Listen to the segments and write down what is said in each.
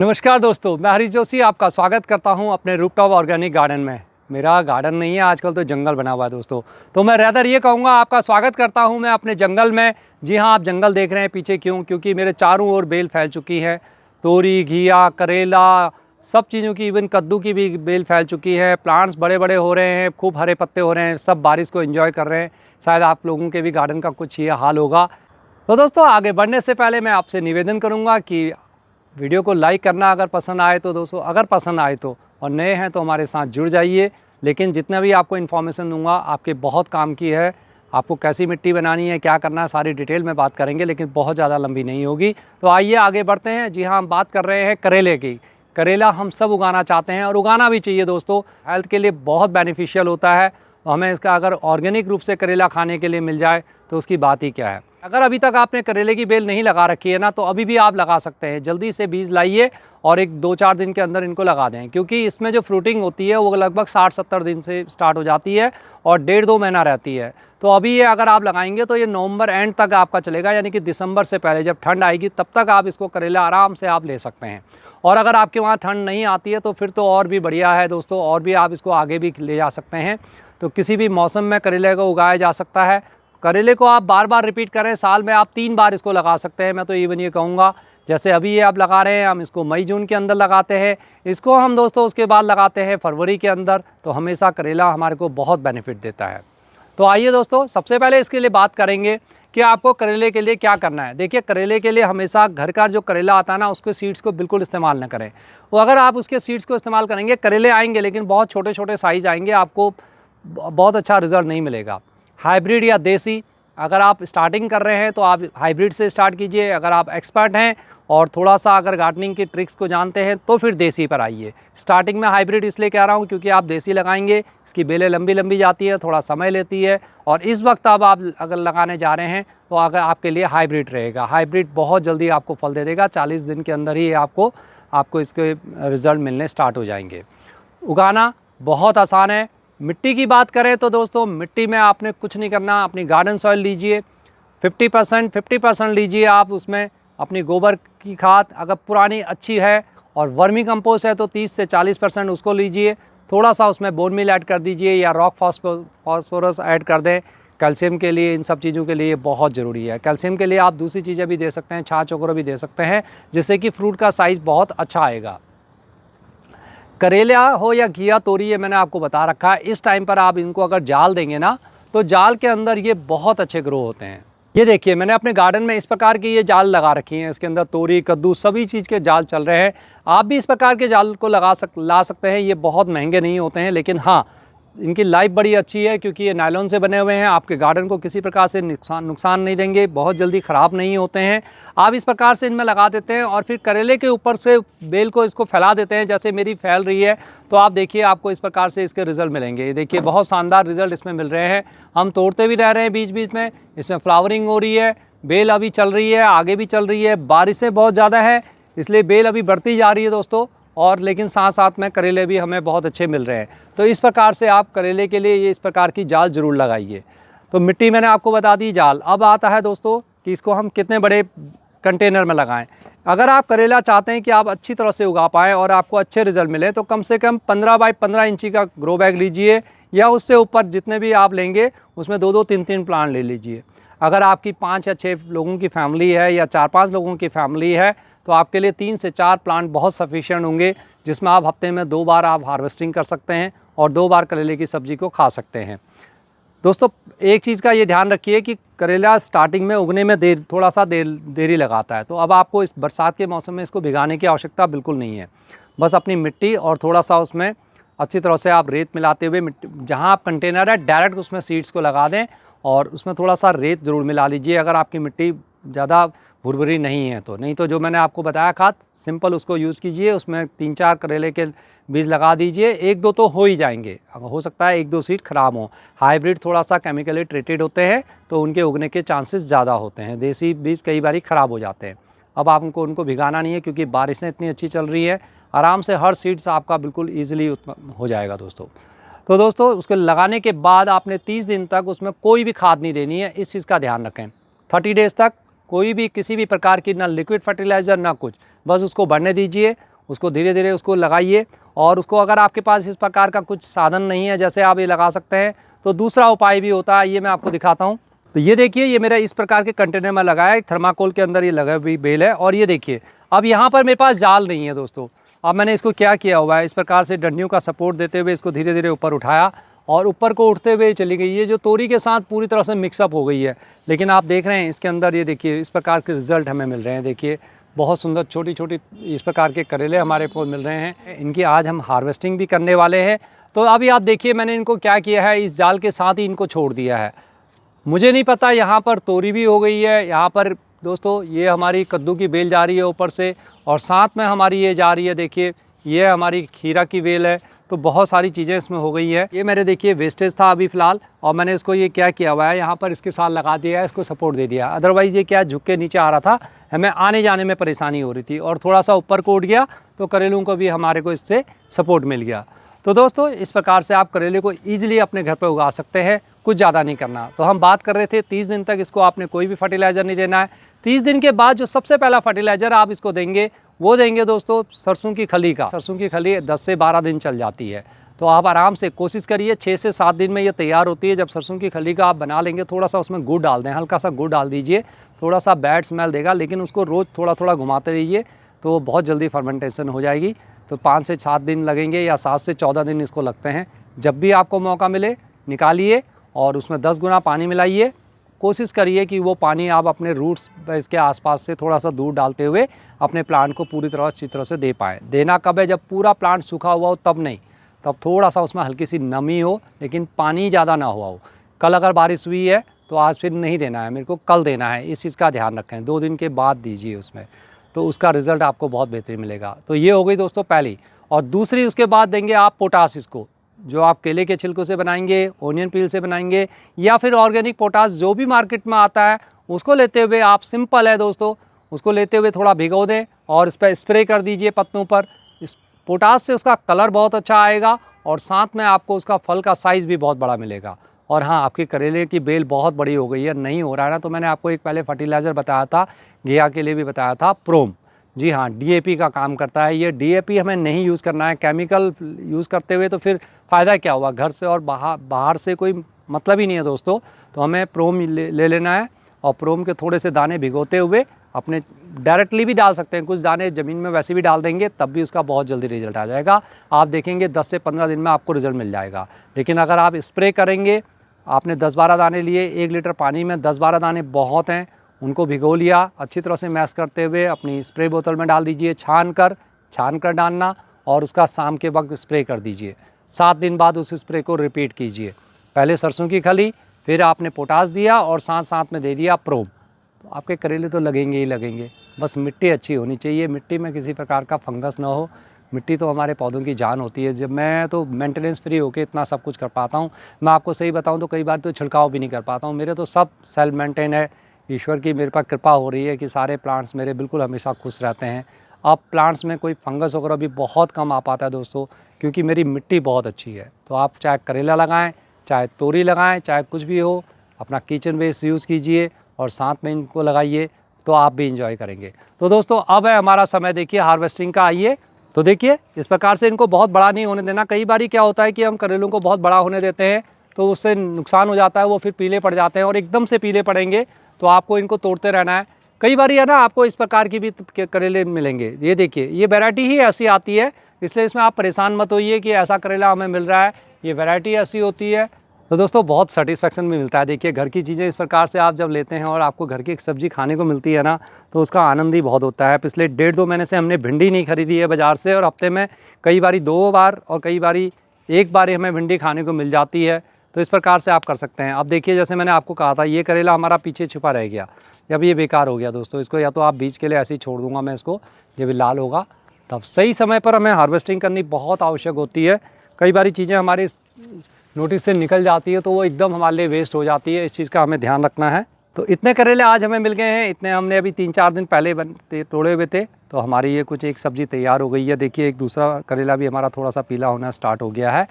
नमस्कार दोस्तों, मैं हरीश जोशी आपका स्वागत करता हूं अपने रूफटॉप ऑर्गेनिक गार्डन में। मेरा गार्डन नहीं है, आजकल तो जंगल बना हुआ है दोस्तों। तो मैं रेदर ये कहूँगा, आपका स्वागत करता हूं मैं अपने जंगल में। जी हां, आप जंगल देख रहे हैं पीछे, क्योंकि मेरे चारों ओर बेल फैल चुकी है। तोरी, घिया, करेला, सब चीज़ों की, इवन कद्दू की भी बेल फैल चुकी है। प्लांट्स बड़े बड़े हो रहे हैं, खूब हरे पत्ते हो रहे हैं, सब बारिश को एंजॉय कर रहे हैं। शायद आप लोगों के भी गार्डन का कुछ ये हाल होगा। तो दोस्तों, आगे बढ़ने से पहले मैं आपसे निवेदन करूँगा कि वीडियो को लाइक करना अगर पसंद आए तो दोस्तों, अगर पसंद आए तो, और नए हैं तो हमारे साथ जुड़ जाइए। लेकिन जितना भी आपको इन्फॉर्मेशन दूंगा आपके बहुत काम की है। आपको कैसी मिट्टी बनानी है, क्या करना है, सारी डिटेल में बात करेंगे, लेकिन बहुत ज़्यादा लंबी नहीं होगी। तो आइए आगे बढ़ते हैं। जी हाँ, हम बात कर रहे हैं करेले की। करेला हम सब उगाना चाहते हैं और उगाना भी चाहिए दोस्तों, हेल्थ के लिए बहुत बेनिफिशियल होता है। तो हमें इसका अगर ऑर्गेनिक रूप से करेला खाने के लिए मिल जाए तो उसकी बात ही क्या है। अगर अभी तक आपने करेले की बेल नहीं लगा रखी है ना, तो अभी भी आप लगा सकते हैं। जल्दी से बीज लाइए और एक 2-4 दिन के अंदर इनको लगा दें, क्योंकि इसमें जो फ्रूटिंग होती है वो लगभग 60-70 दिन से स्टार्ट हो जाती है और 1.5-2 महीना रहती है। तो अभी ये अगर आप लगाएंगे तो ये नवंबर एंड तक आपका चलेगा, यानी कि दिसंबर से पहले जब ठंड आएगी तब तक आप इसको करेला आराम से आप ले सकते हैं। और अगर आपके वहाँ ठंड नहीं आती है तो फिर तो और भी बढ़िया है दोस्तों, और भी आप इसको आगे भी ले जा सकते हैं। तो किसी भी मौसम में करेले को उगाया जा सकता है। करेले को आप बार बार रिपीट करें, साल में आप 3 बार इसको लगा सकते हैं। मैं तो इवन ये कहूँगा, जैसे अभी ये आप लगा रहे हैं, हम इसको मई जून के अंदर लगाते हैं, इसको हम दोस्तों उसके बाद लगाते हैं फरवरी के अंदर। तो हमेशा करेला हमारे को बहुत बेनिफिट देता है। तो आइए दोस्तों, सबसे पहले इसके लिए बात करेंगे कि आपको करेले के लिए क्या करना है। देखिए, करेले के लिए हमेशा घर का जो करेला आता है ना, उसके सीड्स को बिल्कुल इस्तेमाल न करें। वो अगर आप उसके सीड्स को इस्तेमाल करेंगे, करेले आएंगे लेकिन बहुत छोटे छोटे साइज़ आएंगे, आपको बहुत अच्छा रिज़ल्ट नहीं मिलेगा। हाइब्रिड या देसी, अगर आप स्टार्टिंग कर रहे हैं तो आप हाइब्रिड से स्टार्ट कीजिए। अगर आप एक्सपर्ट हैं और थोड़ा सा अगर गार्डनिंग की ट्रिक्स को जानते हैं तो फिर देसी पर आइए। स्टार्टिंग में हाइब्रिड इसलिए कह रहा हूँ क्योंकि आप देसी लगाएंगे, इसकी बेलें लंबी लंबी जाती है, थोड़ा समय लेती है, और इस वक्त अब आप अगर लगाने जा रहे हैं तो अगर आपके लिए हाइब्रिड रहेगा। हाइब्रिड बहुत जल्दी आपको फल दे देगा, 40 दिन के अंदर ही आपको इसके रिज़ल्ट मिलने स्टार्ट हो जाएंगे। उगाना बहुत आसान है। मिट्टी की बात करें तो दोस्तों, मिट्टी में आपने कुछ नहीं करना, अपनी गार्डन सॉइल लीजिए, 50% लीजिए आप। उसमें अपनी गोबर की खाद अगर पुरानी अच्छी है और वर्मी कंपोस्ट है तो 30 से 40% उसको लीजिए। थोड़ा सा उसमें बोन मील ऐड कर दीजिए या रॉक फॉस्फोरस ऐड कर दें। कैल्शियम के लिए, इन सब चीज़ों के लिए बहुत ज़रूरी है। कैल्शियम के लिए आप दूसरी चीज़ें भी दे सकते हैं, छाछ वगैरह भी दे सकते हैं, जिससे कि फ्रूट का साइज़ बहुत अच्छा आएगा। करेला हो या घिया, तोरी, ये मैंने आपको बता रखा है। इस टाइम पर आप इनको अगर जाल देंगे ना, तो जाल के अंदर ये बहुत अच्छे ग्रो होते हैं। ये देखिए, मैंने अपने गार्डन में इस प्रकार की ये जाल लगा रखी हैं। इसके अंदर तोरी, कद्दू, सभी चीज़ के जाल चल रहे हैं। आप भी इस प्रकार के जाल को ला सकते हैं। ये बहुत महंगे नहीं होते हैं, लेकिन हाँ, इनकी लाइफ बड़ी अच्छी है क्योंकि ये नायलॉन से बने हुए हैं। आपके गार्डन को किसी प्रकार से नुकसान नहीं देंगे, बहुत जल्दी ख़राब नहीं होते हैं। आप इस प्रकार से इनमें लगा देते हैं और फिर करेले के ऊपर से बेल को इसको फैला देते हैं, जैसे मेरी फैल रही है। तो आप देखिए, आपको इस प्रकार से इसके रिज़ल्ट मिलेंगे। ये देखिए, बहुत शानदार रिज़ल्ट इसमें मिल रहे हैं। हम तोड़ते भी रह रहे हैं बीच बीच में, इसमें फ्लावरिंग हो रही है, बेल अभी चल रही है, आगे भी चल रही है। बारिशें बहुत ज़्यादा है इसलिए बेल अभी बढ़ती जा रही है दोस्तों, और लेकिन साथ साथ में करेले भी हमें बहुत अच्छे मिल रहे हैं। तो इस प्रकार से आप करेले के लिए ये इस प्रकार की जाल ज़रूर लगाइए। तो मिट्टी मैंने आपको बता दी, जाल। अब आता है दोस्तों कि इसको हम कितने बड़े कंटेनर में लगाएं। अगर आप करेला चाहते हैं कि आप अच्छी तरह से उगा पाएँ और आपको अच्छे रिज़ल्ट मिले, तो कम से कम 15 बाई 15 इंची का ग्रो बैग लीजिए, या उससे ऊपर जितने भी आप लेंगे उसमें 2-2, 3-3 प्लांट ले लीजिए। अगर आपकी 5 या 6 लोगों की फैमिली है या 4-5 लोगों की फैमिली है तो आपके लिए 3 से 4 प्लांट बहुत सफिशिएंट होंगे, जिसमें आप हफ्ते में 2 बार आप हार्वेस्टिंग कर सकते हैं और 2 बार करेले की सब्ज़ी को खा सकते हैं। दोस्तों, एक चीज़ का ये ध्यान रखिए कि करेला स्टार्टिंग में उगने में थोड़ा सा देरी लगाता है। तो अब आपको इस बरसात के मौसम में इसको भिगाने की आवश्यकता बिल्कुल नहीं है। बस अपनी मिट्टी और थोड़ा सा उसमें अच्छी तरह से आप रेत मिलाते हुए, जहाँ आप कंटेनर है डायरेक्ट उसमें सीड्स को लगा दें और उसमें थोड़ा सा रेत ज़रूर मिला लीजिए, अगर आपकी मिट्टी ज़्यादा भुरभुरी नहीं है तो। नहीं तो जो मैंने आपको बताया खाद, सिंपल उसको यूज़ कीजिए। उसमें 3-4 करेले के बीज लगा दीजिए, 1-2 तो हो ही जाएंगे। हो सकता है 1-2 सीड खराब हों। हाइब्रिड थोड़ा सा केमिकली ट्रीटेड होते हैं तो उनके उगने के चांसेस ज़्यादा होते हैं। देसी बीज कई बार ख़राब हो जाते हैं। अब आप उनको भिगाना नहीं है क्योंकि बारिशें इतनी अच्छी चल रही है, आराम से हर सीड्स आपका बिल्कुल ईजिली हो जाएगा दोस्तों। तो दोस्तों, उसको लगाने के बाद आपने 30 दिन तक उसमें कोई भी खाद नहीं देनी है, इस चीज़ का ध्यान रखें। 30 डेज़ तक कोई भी किसी भी प्रकार की ना लिक्विड फर्टिलाइज़र ना कुछ, बस उसको बढ़ने दीजिए। उसको धीरे धीरे उसको लगाइए। और उसको अगर आपके पास इस प्रकार का कुछ साधन नहीं है जैसे आप ये लगा सकते हैं, तो दूसरा उपाय भी होता है, ये मैं आपको दिखाता हूँ। तो ये देखिए, ये मेरा इस प्रकार के कंटेनर में लगाया है, थर्माकोल के अंदर ये लगा हुई बेल है। और ये देखिए, अब यहाँ पर मेरे पास जाल नहीं है दोस्तों। अब मैंने इसको क्या किया हुआ है, इस प्रकार से डंडियों का सपोर्ट देते हुए इसको धीरे धीरे ऊपर उठाया और ऊपर को उठते हुए चली गई। ये जो तोरी के साथ पूरी तरह से मिक्सअप हो गई है, लेकिन आप देख रहे हैं इसके अंदर, ये देखिए इस प्रकार के रिजल्ट हमें मिल रहे हैं। देखिए बहुत सुंदर छोटी छोटी इस प्रकार के करेले हमारे को मिल रहे हैं। इनकी आज हम हार्वेस्टिंग भी करने वाले हैं। तो अभी आप देखिए मैंने इनको क्या किया है, इस जाल के साथ ही इनको छोड़ दिया है। मुझे नहीं पता, यहाँ पर तोरी भी हो गई है, यहाँ पर दोस्तों ये हमारी कद्दू की बेल जा रही है ऊपर से, और साथ में हमारी ये जा रही है, देखिए ये हमारी खीरा की बेल है। तो बहुत सारी चीज़ें इसमें हो गई है। ये मेरे देखिए वेस्टेज था अभी फ़िलहाल, और मैंने इसको ये क्या किया हुआ है, यहाँ पर इसके साथ लगा दिया है, इसको सपोर्ट दे दिया। अदरवाइज़ ये क्या झुक के नीचे आ रहा था, हमें आने जाने में परेशानी हो रही थी, और थोड़ा सा ऊपर को उठ गया तो करेलों को भी हमारे को इससे सपोर्ट मिल गया। तो दोस्तों इस प्रकार से आप करेले को ईजिली अपने घर पर उगा सकते हैं, कुछ ज़्यादा नहीं करना। तो हम बात कर रहे थे 30 दिन तक इसको आपने कोई भी फर्टिलाइज़र नहीं देना है। 30 दिन के बाद जो सबसे पहला फर्टिलाइज़र आप इसको देंगे वो देंगे दोस्तों सरसों की खली का। सरसों की खली 10 से 12 दिन चल जाती है, तो आप आराम से कोशिश करिए, 6 से 7 दिन में ये तैयार होती है। जब सरसों की खली का आप बना लेंगे, थोड़ा सा उसमें गुड़ डाल दें, हल्का सा गुड़ डाल दीजिए, थोड़ा सा बैड स्मेल देगा, लेकिन उसको रोज़ थोड़ा थोड़ा घुमाते रहिए तो बहुत जल्दी फर्मेंटेशन हो जाएगी। तो 5 से 7 दिन लगेंगे या 7 से 14 दिन इसको लगते हैं। जब भी आपको मौका मिले निकालिए और उसमें 10 गुना पानी मिलाइए। कोशिश करिए कि वो पानी आप अपने रूट्स इसके आसपास से थोड़ा सा दूर डालते हुए अपने प्लांट को पूरी तरह अच्छी तरह से दे पाएँ। देना कब है, जब पूरा प्लांट सूखा हुआ हो तब नहीं, तब थोड़ा सा उसमें हल्की सी नमी हो, लेकिन पानी ज़्यादा ना हुआ हो। कल अगर बारिश हुई है तो आज फिर नहीं देना है, मेरे को कल देना है, इस चीज़ का ध्यान रखें। 2 दिन के बाद दीजिए उसमें, तो उसका रिज़ल्ट आपको बहुत बेहतरीन मिलेगा। तो ये हो गई दोस्तों पहली। और दूसरी, उसके बाद देंगे आप पोटास इसको, जो आप केले के छिलकों से बनाएंगे, ओनियन पील से बनाएंगे, या फिर ऑर्गेनिक पोटास जो भी मार्केट में आता है उसको लेते हुए आप, सिंपल है दोस्तों, उसको लेते हुए थोड़ा भिगो दें और इस पर स्प्रे कर दीजिए पत्तों पर। इस पोटास से उसका कलर बहुत अच्छा आएगा और साथ में आपको उसका फल का साइज़ भी बहुत बड़ा मिलेगा। और हाँ, आपके करेले की बेल बहुत बड़ी हो गई है, नहीं हो रहा है ना, तो मैंने आपको एक पहले फर्टिलाइज़र बताया था, घिया के लिए भी बताया था, प्रोम। जी हाँ, डीएपी का काम करता है। ये डीएपी हमें नहीं यूज़ करना है, केमिकल यूज़ करते हुए तो फिर फ़ायदा क्या हुआ, घर से और बाहर से कोई मतलब ही नहीं है दोस्तों। तो हमें प्रोम ले लेना है, और प्रोम के थोड़े से दाने भिगोते हुए अपने डायरेक्टली भी डाल सकते हैं, कुछ दाने ज़मीन में वैसे भी डाल देंगे, तब भी उसका बहुत जल्दी रिजल्ट आ जाएगा। आप देखेंगे 10 से 15 दिन में आपको रिजल्ट मिल जाएगा। लेकिन अगर आप स्प्रे करेंगे, आपने 10-12 दाने लिए, 1 लीटर पानी में 10-12 दाने बहुत हैं, उनको भिगो लिया, अच्छी तरह से मैश करते हुए अपनी स्प्रे बोतल में डाल दीजिए, छान कर डालना, और उसका शाम के वक्त स्प्रे कर दीजिए। 7 दिन बाद उस स्प्रे को रिपीट कीजिए। पहले सरसों की खली, फिर आपने पोटास दिया और साथ साथ में दे दिया प्रोम। तो आपके करेले तो लगेंगे ही लगेंगे। बस मिट्टी अच्छी होनी चाहिए, मिट्टी में किसी प्रकार का फंगस ना हो। मिट्टी तो हमारे पौधों की जान होती है। जब मैं तो मेंटेनेंस फ्री होकर इतना सब कुछ कर पाता हूँ। मैं आपको सही बताऊँ तो कई बार तो छिड़काव भी नहीं कर पाता हूँ। मेरे तो सब सेल्फ मेंटेन है। ईश्वर की मेरे पर कृपा हो रही है कि सारे प्लांट्स मेरे बिल्कुल हमेशा खुश रहते हैं। अब प्लांट्स में कोई फंगस वगैरह भी बहुत कम आ पाता है दोस्तों, क्योंकि मेरी मिट्टी बहुत अच्छी है। तो आप चाहे करेला लगाएं, चाहे तोरी लगाएं, चाहे कुछ भी हो, अपना किचन वेस्ट यूज़ कीजिए और साथ में इनको लगाइए, तो आप भी इंजॉय करेंगे। तो दोस्तों अब है हमारा समय, देखिए हार्वेस्टिंग का। आइए तो देखिए इस प्रकार से इनको बहुत बड़ा नहीं होने देना। कई बार क्या होता है कि हम करेलों को बहुत बड़ा होने देते हैं तो उससे नुकसान हो जाता है, वो फिर पीले पड़ जाते हैं, और एकदम से पीले पड़ेंगे तो आपको इनको तोड़ते रहना है। कई बार है ना, आपको इस प्रकार की भी करेले मिलेंगे। ये देखिए, ये वैरायटी ही ऐसी आती है, इसलिए इसमें आप परेशान मत होइए कि ऐसा करेला हमें मिल रहा है। ये वैरायटी ऐसी होती है। तो दोस्तों बहुत सेटिस्फेक्शन भी मिलता है। देखिए घर की चीज़ें इस प्रकार से आप जब लेते हैं और आपको घर की एक सब्ज़ी खाने को मिलती है ना, तो उसका आनंद ही बहुत होता है। पिछले 1.5-2 महीने से हमने भिंडी नहीं खरीदी है बाज़ार से, और हफ्ते में कई बारी 2 बार और कई बारी 1 बार ही हमें भिंडी खाने को मिल जाती है। तो इस प्रकार से आप कर सकते हैं। अब देखिए जैसे मैंने आपको कहा था, ये करेला हमारा पीछे छुपा रह गया, अब ये बेकार हो गया दोस्तों। इसको या तो आप बीज के लिए ऐसे ही छोड़ दूंगा मैं इसको, जब ये लाल होगा तब। सही समय पर हमें हार्वेस्टिंग करनी बहुत आवश्यक होती है। कई बारी चीज़ें हमारी नोटिस से निकल जाती है तो वो एकदम हमारे लिए वेस्ट हो जाती है। इस चीज़ का हमें ध्यान रखना है। तो इतने करेले आज हमें मिल गए हैं, इतने हमने अभी 3-4 दिन पहले तोड़े हुए थे, तो हमारी ये कुछ एक सब्ज़ी तैयार हो गई है। देखिए एक दूसरा करेला भी हमारा थोड़ा सा पीला होना स्टार्ट हो गया है।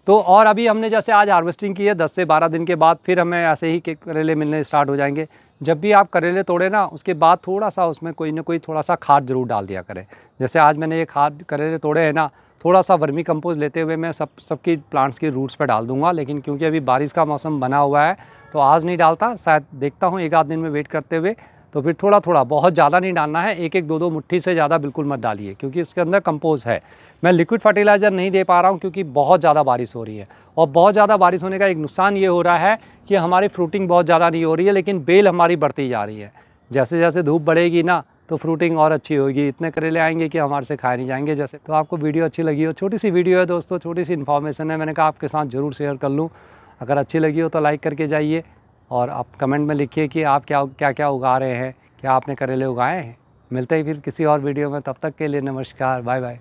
तो और अभी हमने जैसे आज हार्वेस्टिंग की है, 10 से 12 दिन के बाद फिर हमें ऐसे ही करेले मिलने स्टार्ट हो जाएंगे। जब भी आप करेले तोड़े ना, उसके बाद थोड़ा सा उसमें कोई ना कोई थोड़ा सा खाद ज़रूर डाल दिया करें। जैसे आज मैंने ये खाद करेले तोड़े हैं ना, थोड़ा सा वर्मी कंपोस्ट लेते हुए मैं सबकी प्लांट्स की रूट्स पे डाल दूंगा। लेकिन क्योंकि अभी बारिश का मौसम बना हुआ है तो आज नहीं डालता, शायद देखता हूँ एक आध दिन में वेट करते हुए। तो फिर थोड़ा थोड़ा, बहुत ज़्यादा नहीं डालना है, एक एक दो दो मुट्ठी से ज़्यादा बिल्कुल मत डालिए, क्योंकि इसके अंदर कंपोस्ट है। मैं लिक्विड फर्टिलाइज़र नहीं दे पा रहा हूँ क्योंकि बहुत ज़्यादा बारिश हो रही है। और बहुत ज़्यादा बारिश होने का एक नुकसान ये हो रहा है कि हमारी फ्रूटिंग बहुत ज़्यादा नहीं हो रही है, लेकिन बेल हमारी बढ़ती जा रही है। जैसे जैसे धूप बढ़ेगी ना तो फ्रूटिंग और अच्छी होगी, इतने करेले आएंगे कि हमारे से खाए नहीं जाएंगे। जैसे तो आपको वीडियो अच्छी लगी हो, छोटी सी वीडियो है दोस्तों, छोटी सी इन्फॉर्मेशन है, मैंने कहा आपके साथ ज़रूर शेयर कर लूँ। अगर अच्छी लगी हो तो लाइक करके जाइए और आप कमेंट में लिखिए कि आप क्या क्या उगा रहे हैं, क्या आपने करेले उगाए हैं। मिलते ही फिर किसी और वीडियो में, तब तक के लिए नमस्कार, बाय बाय।